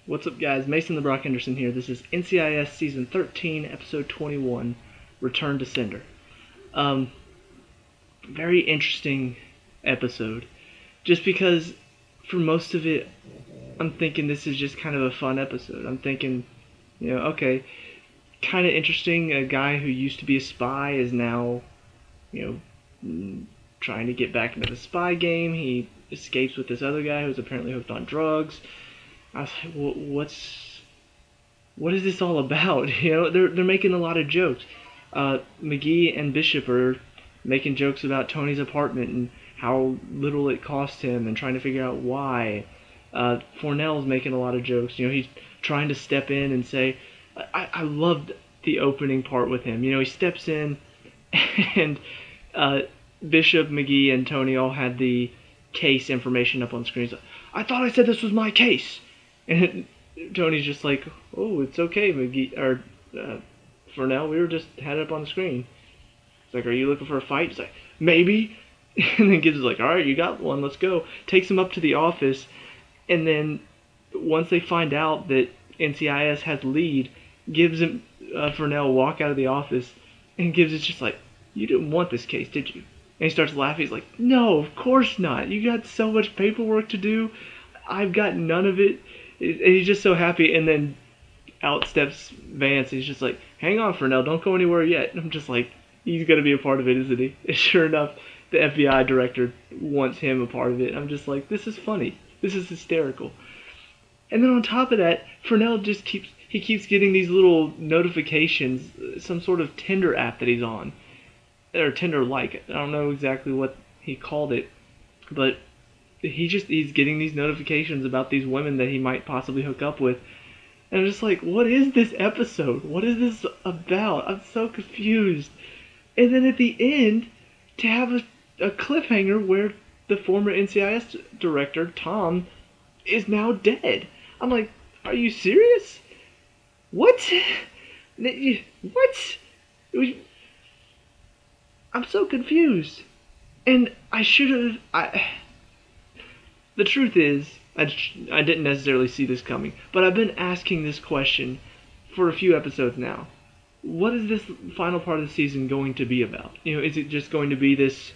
What's up, guys? Mason the Brock Henderson here. This is NCIS Season 13, Episode 21, Return to Sender. Very interesting episode. Just because for most of it, I'm thinking this is just kind of a fun episode. I'm thinking, okay, kind of interesting. A guy who used to be a spy is now, trying to get back into the spy game. He escapes with this other guy who's apparently hooked on drugs. I was like, what is this all about? They're making a lot of jokes. McGee and Bishop are making jokes about Tony's apartment and how little it cost him and trying to figure out why. Fornell's making a lot of jokes. He's trying to step in and say, I loved the opening part with him. He steps in and Bishop, McGee, and Tony all had the case information up on screen. Like, I thought I said this was my case. And Tony's just like, oh, it's okay, McGee, or Fornell, we were just had it up on the screen. It's like, are you looking for a fight? He's like, maybe. And then Gibbs is like, all right, you got one, let's go. Takes him up to the office, and then once they find out that NCIS has lead, Gibbs and Fornell walk out of the office, and Gibbs is just like, you didn't want this case, did you? And he starts laughing. He's like, no, of course not. You got so much paperwork to do. I've got none of it. And he's just so happy, and then out steps Vance. He's just like, hang on, Fornell, don't go anywhere yet. And I'm just like, he's going to be a part of it, isn't he? And sure enough, the FBI director wants him a part of it. I'm just like, this is funny. This is hysterical. And then on top of that, Fornell just keeps getting these little notifications, some sort of Tinder app that he's on. Or Tinder-like. I don't know exactly what he called it, but he's getting these notifications about these women that he might possibly hook up with. And I'm just like, what is this episode? What is this about? I'm so confused. And then at the end, to have a cliffhanger where the former NCIS director, Tom, is now dead. I'm like, are you serious? What? What? I'm so confused. And I should have... The truth is, I didn't necessarily see this coming, but I've been asking this question for a few episodes now. What is this final part of the season going to be about? Is it just going to be this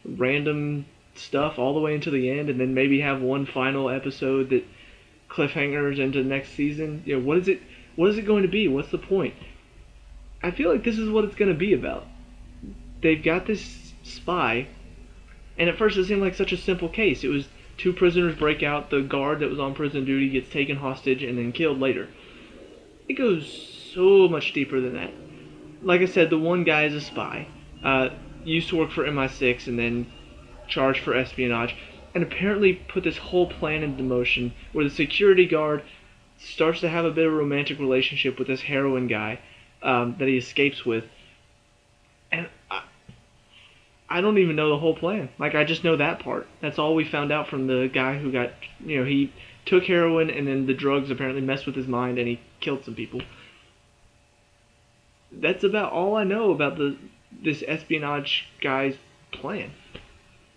random stuff all the way until the end, and then maybe have one final episode that cliffhangers into next season? What is it going to be? What's the point? I feel like this is what it's going to be about. They've got this spy, and at first it seemed like such a simple case. It was two prisoners break out, the guard that was on prison duty gets taken hostage and then killed later. It goes so much deeper than that. Like I said, the one guy is a spy, used to work for MI6 and then charged for espionage, and apparently put this whole plan into motion where the security guard starts to have a bit of a romantic relationship with this heroin guy that he escapes with. And I don't even know the whole plan. Like, I just know that part. That's all we found out from the guy who got, he took heroin and then the drugs apparently messed with his mind and he killed some people. That's about all I know about this espionage guy's plan.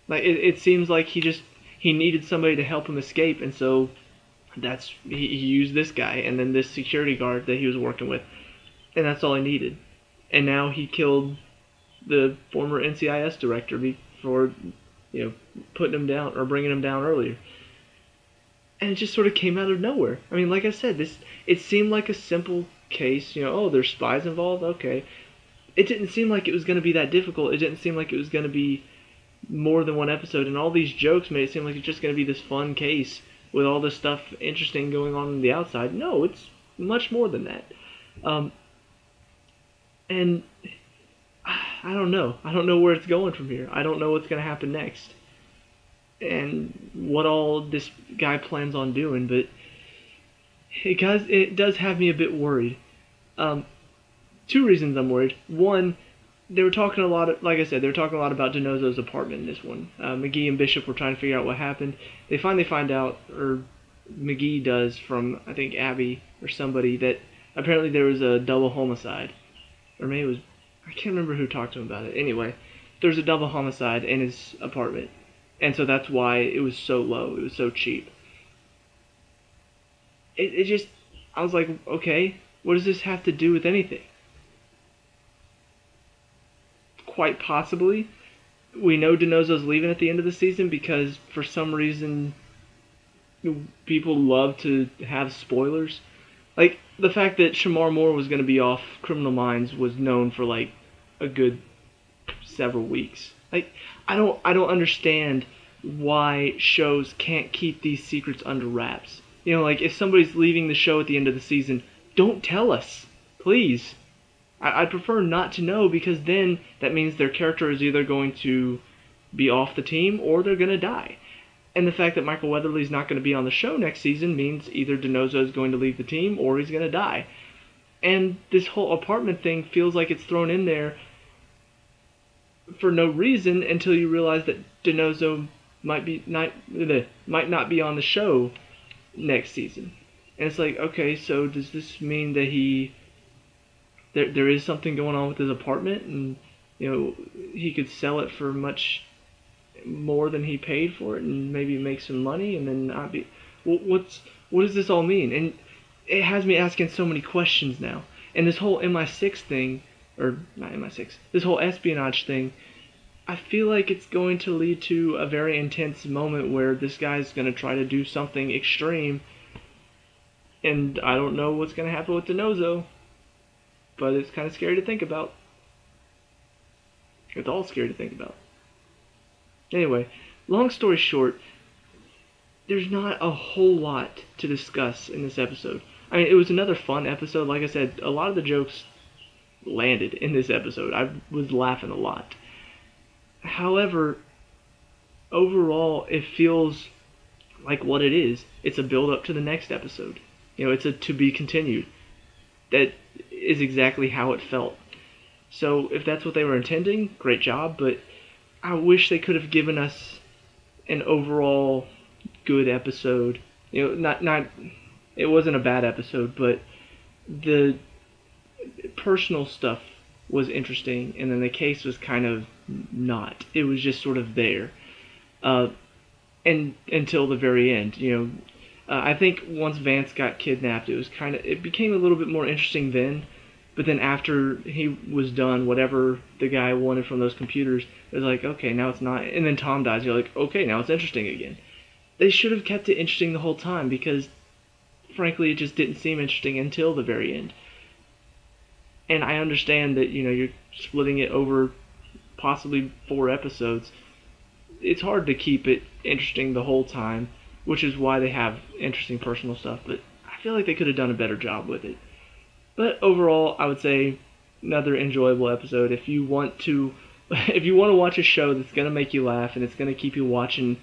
Like, it seems like he needed somebody to help him escape, and so he used this guy and then this security guard that he was working with, and that's all he needed. And now he killed the former NCIS director for, putting him down or bringing him down earlier. And it just sort of came out of nowhere. I mean, like I said, it seemed like a simple case. Oh, there's spies involved? Okay. It didn't seem like it was going to be that difficult. It didn't seem like it was going to be more than one episode. And all these jokes made it seem like it's just going to be this fun case with all this stuff interesting going on the outside. No, it's much more than that. And I don't know. I don't know where it's going from here. I don't know what's going to happen next. And what all this guy plans on doing, but it does have me a bit worried. Two reasons I'm worried. One, they were talking a lot of, like I said, they were talking a lot about DiNozzo's apartment in this one. McGee and Bishop were trying to figure out what happened. They finally find out, or McGee does from, I think, Abby or somebody, that apparently there was a double homicide. Or maybe it was, I can't remember who talked to him about it. Anyway, there's a double homicide in his apartment. And so that's why it was so low. It was so cheap. it just, I was like, okay, what does this have to do with anything? Quite possibly, we know DeNozo's leaving at the end of the season because for some reason people love to have spoilers. Like the fact that Shamar Moore was going to be off Criminal Minds was known for like a good several weeks. Like I don't understand why shows can't keep these secrets under wraps. You know, like if somebody's leaving the show at the end of the season, don't tell us, please. I'd prefer not to know because then that means their character is either going to be off the team or they're going to die. And the fact that Michael Weatherly's not going to be on the show next season means either DeNozo is going to leave the team or he's going to die. And this whole apartment thing feels like it's thrown in there for no reason until you realize that DeNozo might not be on the show next season. And it's like, okay, so does this mean that there is something going on with his apartment, and you know he could sell it for much more than he paid for it, and maybe make some money, and then not be. Well, what does this all mean? And it has me asking so many questions now. And this whole MI6 thing, or not MI6, this whole espionage thing, I feel like it's going to lead to a very intense moment where this guy's going to try to do something extreme, and I don't know what's going to happen with DeNozo. But it's kind of scary to think about. It's all scary to think about. Anyway, long story short, there's not a whole lot to discuss in this episode. I mean, it was another fun episode. Like I said, a lot of the jokes landed in this episode. I was laughing a lot. However, overall, it feels like what it is. It's a build up to the next episode. You know, it's a to be continued. That is exactly how it felt. So if that's what they were intending, great job, but I wish they could have given us an overall good episode. You know, not it wasn't a bad episode, but the personal stuff was interesting, and then the case was kind of not. It was just sort of there. And until the very end, you know, I think once Vance got kidnapped, it became a little bit more interesting then. But then after he was done, whatever the guy wanted from those computers, it was like, okay, now it's not. And then Tom dies. You're like, okay, now it's interesting again. They should have kept it interesting the whole time because, frankly, it just didn't seem interesting until the very end. And I understand that, you know, you're splitting it over possibly 4 episodes. It's hard to keep it interesting the whole time, which is why they have interesting personal stuff, but I feel like they could have done a better job with it. But overall, I would say another enjoyable episode. If you want to watch a show that's going to make you laugh and it's going to keep you watching,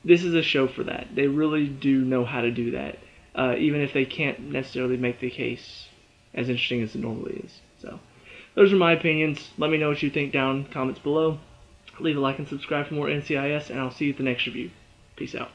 this is a show for that. They really do know how to do that, even if they can't necessarily make the case as interesting as it normally is. So, those are my opinions. Let me know what you think down in the comments below. Leave a like and subscribe for more NCIS, and I'll see you at the next review. Peace out.